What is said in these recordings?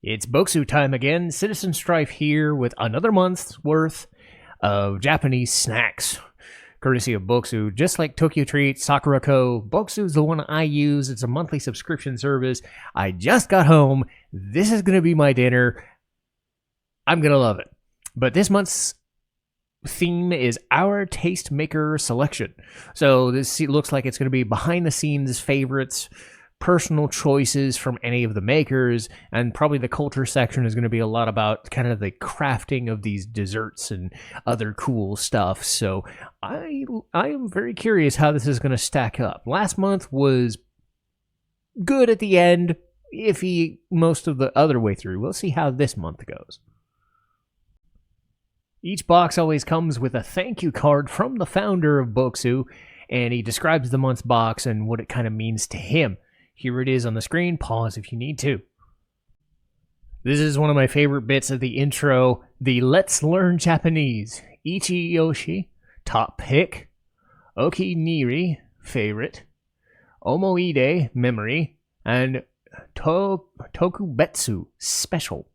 It's Bokksu time again. Citizen Strife here with another month's worth of Japanese snacks, courtesy of Bokksu. Just like Tokyo Treat, Sakura Co., Bokksu is the one I use. It's a monthly subscription service. I just got home. This is going to be my dinner. I'm going to love it. But this month's theme is our Tastemaker selection. So this looks like it's going to be behind-the-scenes favorites, personal choices from any of the makers, and probably the culture section is going to be a lot about kind of the crafting of these desserts and other cool stuff. So I am very curious how this is going to stack up. Last month was good at the end, iffy most of the other way through. We'll see how this month goes. Each box always comes with a thank you card from the founder of Bokksu, and he describes the month's box and what it kind of means to him. Here it is on the screen. Pause if you need to. This is one of my favorite bits of the intro. The Let's Learn Japanese. Ichiyoshi, top pick. Okiniri, favorite. Omoide, memory. And Tokubetsu, special.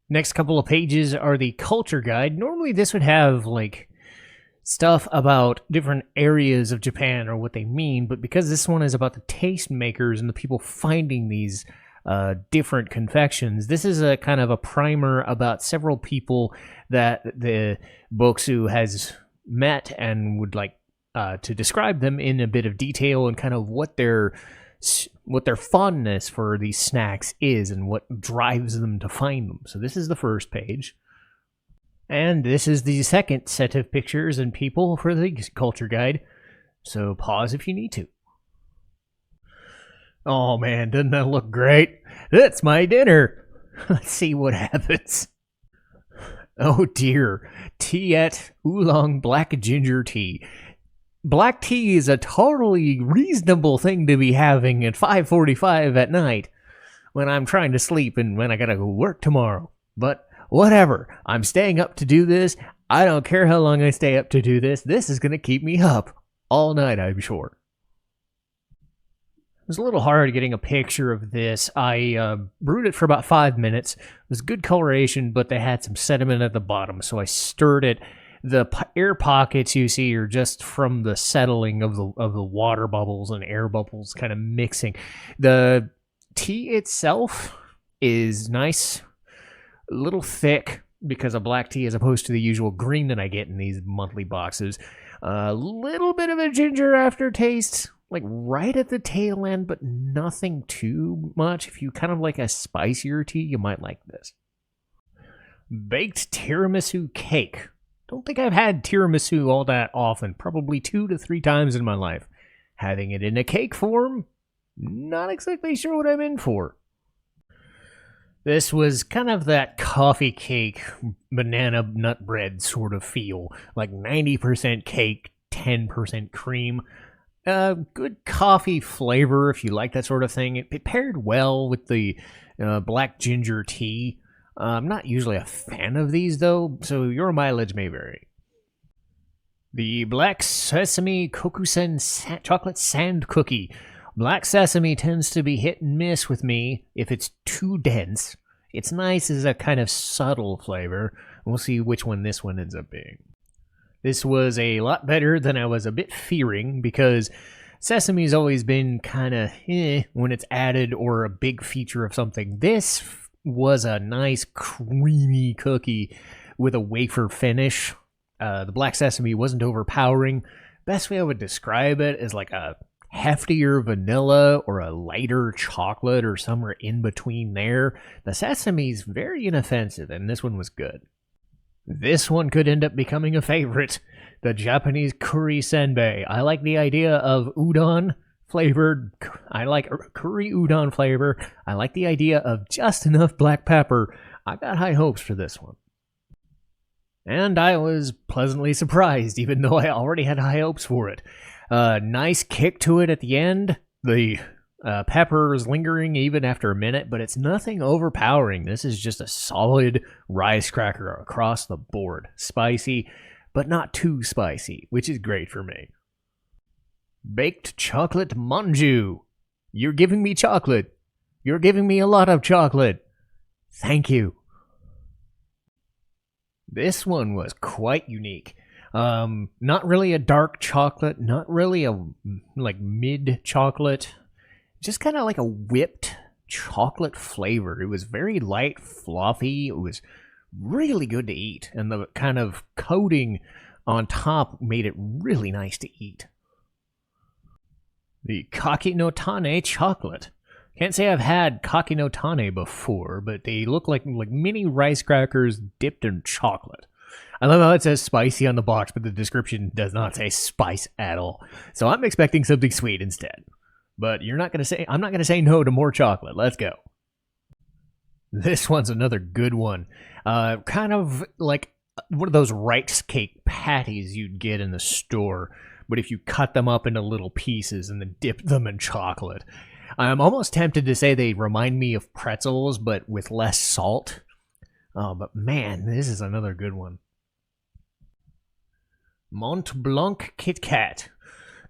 Next couple of pages are the culture guide. Normally this would have like stuff about different areas of Japan or what they mean, but because this one is about the tastemakers and the people finding these different confections, this is a kind of a primer about several people that the Bokksu has met and would like to describe them in a bit of detail and kind of what their fondness for these snacks is and what drives them to find them. So this is the first page. And this is the second set of pictures and people for the culture guide. So pause if you need to. Oh man, doesn't that look great? That's my dinner. Let's see what happens. Oh dear. Tiet Oolong Black Ginger Tea. Black tea is a totally reasonable thing to be having at 5:45 at night when I'm trying to sleep and when I gotta go work tomorrow. But whatever. I'm staying up to do this. I don't care how long I stay up to do this. This is going to keep me up all night, I'm sure. It was a little hard getting a picture of this. I brewed it for about 5 minutes. It was good coloration, but they had some sediment at the bottom, so I stirred it. The air pockets you see are just from the settling of the water bubbles and air bubbles kind of mixing. The tea itself is nice. A little thick because of black tea as opposed to the usual green that I get in these monthly boxes. A little bit of a ginger aftertaste, like right at the tail end, but nothing too much. If you kind of like a spicier tea, you might like this. Baked tiramisu cake. Don't think I've had tiramisu all that often, probably 2 to 3 times in my life. Having it in a cake form, not exactly sure what I'm in for. This was kind of that coffee cake, banana nut bread sort of feel. Like 90% cake, 10% cream. Good coffee flavor if you like that sort of thing. It paired well with the black ginger tea. I'm not usually a fan of these though, so your mileage may vary. The Black Sesame Kokusen Chocolate Sand Cookie. Black sesame tends to be hit and miss with me if it's too dense. It's nice as a kind of subtle flavor. We'll see which one this one ends up being. This was a lot better than I was a bit fearing because sesame's always been kind of when it's added or a big feature of something. This was a nice creamy cookie with a wafer finish. The black sesame wasn't overpowering. Best way I would describe it is like a heftier vanilla or a lighter chocolate or somewhere in between there. The sesame's very inoffensive, and this one was good. This one could end up becoming a favorite. The Japanese curry senbei. I like the idea of udon flavored. I like curry udon flavor. I like the idea of just enough black pepper. I got high hopes for this one. And I was pleasantly surprised, even though I already had high hopes for it. Nice kick to it at the end. The pepper is lingering even after a minute, but it's nothing overpowering. This is just a solid rice cracker across the board. Spicy, but not too spicy, which is great for me. Baked chocolate manju. You're giving me chocolate. You're giving me a lot of chocolate. Thank you. This one was quite unique. Not really a dark chocolate, not really a like mid chocolate, just kind of like a whipped chocolate flavor. It was very light, fluffy. It was really good to eat, and the kind of coating on top made it really nice to eat. The Kaki no Tane chocolate. Can't say I've had Kaki no Tane before, but they look like mini rice crackers dipped in chocolate. I love how it says spicy on the box, but the description does not say spice at all. So I'm expecting something sweet instead. But I'm not gonna say no to more chocolate. Let's go. This one's another good one. Kind of like one of those rice cake patties you'd get in the store, but if you cut them up into little pieces and then dip them in chocolate. I'm almost tempted to say they remind me of pretzels, but with less salt. Oh, but man, this is another good one. Mont Blanc Kit Kat.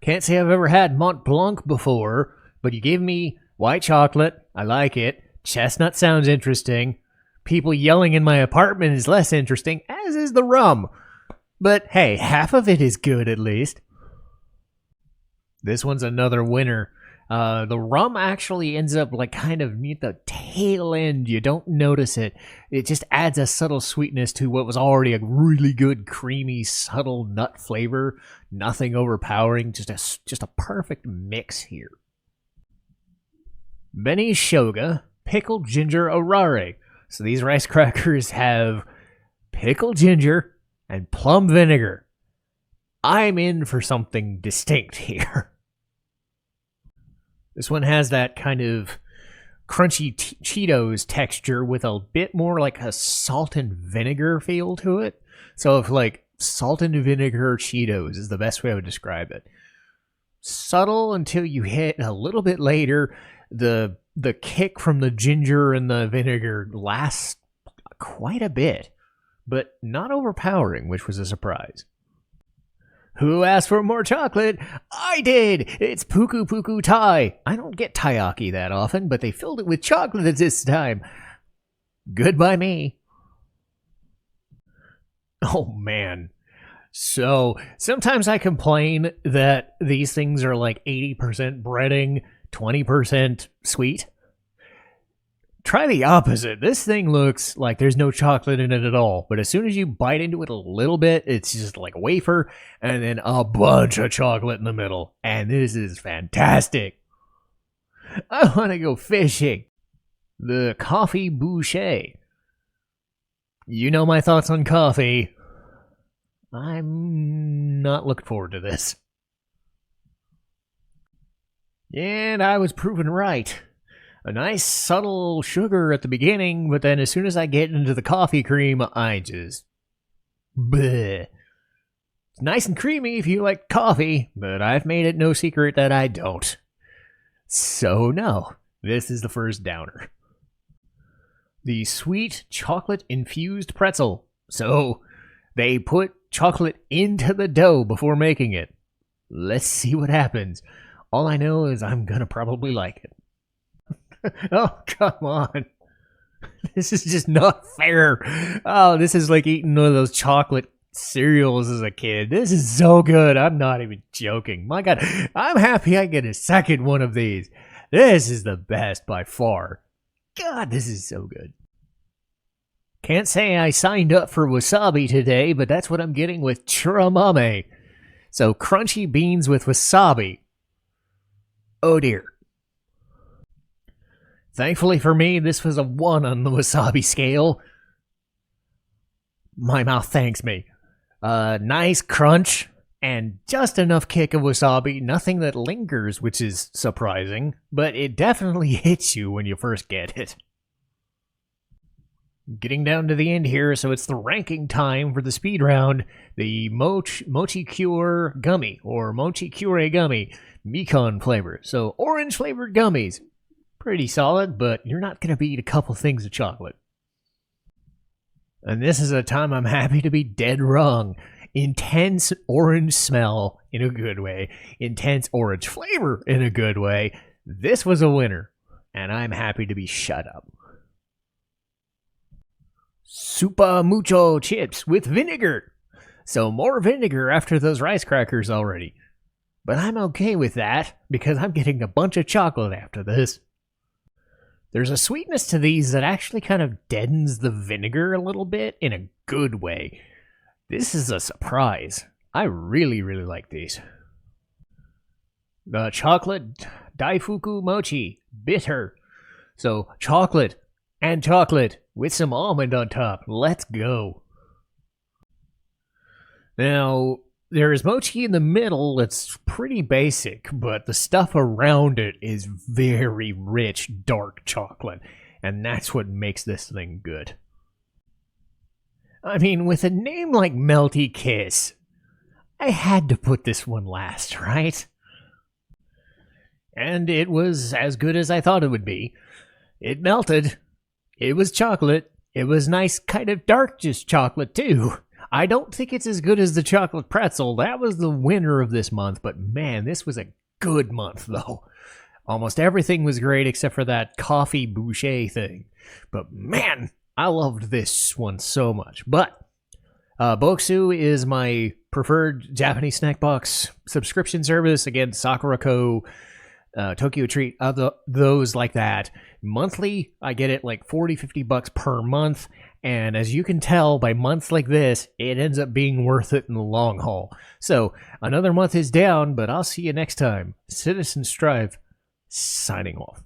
Can't say I've ever had Mont Blanc before, but you give me white chocolate. I like it. Chestnut sounds interesting. People yelling in my apartment is less interesting, as is the rum. But hey, half of it is good at least. This one's another winner. The rum actually ends up like kind of near the tail end. You don't notice it. It just adds a subtle sweetness to what was already a really good, creamy, subtle nut flavor. Nothing overpowering. Just a perfect mix here. Beni Shoga Pickled Ginger Orare. So these rice crackers have pickled ginger and plum vinegar. I'm in for something distinct here. This one has that kind of crunchy Cheetos texture with a bit more like a salt and vinegar feel to it. So if like salt and vinegar Cheetos is the best way I would describe it. Subtle until you hit a little bit later. The kick from the ginger and the vinegar lasts quite a bit, but not overpowering, which was a surprise. Who asked for more chocolate? I did! It's Puku Puku Tai. I don't get taiyaki that often, but they filled it with chocolate this time. Good by me. Oh, man. So, sometimes I complain that these things are like 80% breading, 20% sweet. Try the opposite. This thing looks like there's no chocolate in it at all, but as soon as you bite into it a little bit, it's just like a wafer and then a bunch of chocolate in the middle. And this is fantastic. I want to go fishing. The coffee boucher. You know my thoughts on coffee. I'm not looking forward to this. And I was proven right. A nice subtle sugar at the beginning, but then as soon as I get into the coffee cream, I just... bleh. It's nice and creamy if you like coffee, but I've made it no secret that I don't. So no, this is the first downer. The sweet chocolate-infused pretzel. So, they put chocolate into the dough before making it. Let's see what happens. All I know is I'm gonna probably like it. Oh, come on. This is just not fair. Oh, this is like eating one of those chocolate cereals as a kid. This is so good. I'm not even joking. My God, I'm happy I get a second one of these. This is the best by far. God, this is so good. Can't say I signed up for wasabi today, but that's what I'm getting with churamame. So crunchy beans with wasabi. Oh dear. Thankfully for me, this was a 1 on the wasabi scale. My mouth thanks me. Nice crunch, and just enough kick of wasabi. Nothing that lingers, which is surprising, but it definitely hits you when you first get it. Getting down to the end here, so it's the ranking time for the speed round. The Mochi Cure Gummy, or Mochi Cure Gummy, Mikan flavor. So orange flavored gummies. Pretty solid, but you're not going to beat a couple things of chocolate. And this is a time I'm happy to be dead wrong. Intense orange smell in a good way. Intense orange flavor in a good way. This was a winner. and I'm happy to be shut up. Super mucho chips with vinegar. So more vinegar after those rice crackers already. But I'm okay with that, because I'm getting a bunch of chocolate after this. There's a sweetness to these that actually kind of deadens the vinegar a little bit in a good way. This is a surprise. I really, really like these. The chocolate daifuku mochi, bitter. So chocolate and chocolate with some almond on top. Let's go. Now, there is mochi in the middle that's pretty basic, but the stuff around it is very rich, dark chocolate, and that's what makes this thing good. I mean, with a name like Melty Kiss, I had to put this one last, right? And it was as good as I thought it would be. It melted. It was chocolate. It was nice, kind of dark just chocolate, too. I don't think it's as good as the chocolate pretzel. That was the winner of this month, but man, this was a good month, though. Almost everything was great except for that coffee boucher thing. But man, I loved this one so much. But Bokksu is my preferred Japanese snack box subscription service. Again, Sakurako, Tokyo Treat, those like that. Monthly, I get it like $40-50 per month. And as you can tell by months like this, it ends up being worth it in the long haul. So another month is down, but I'll see you next time. Citizen Strive, signing off.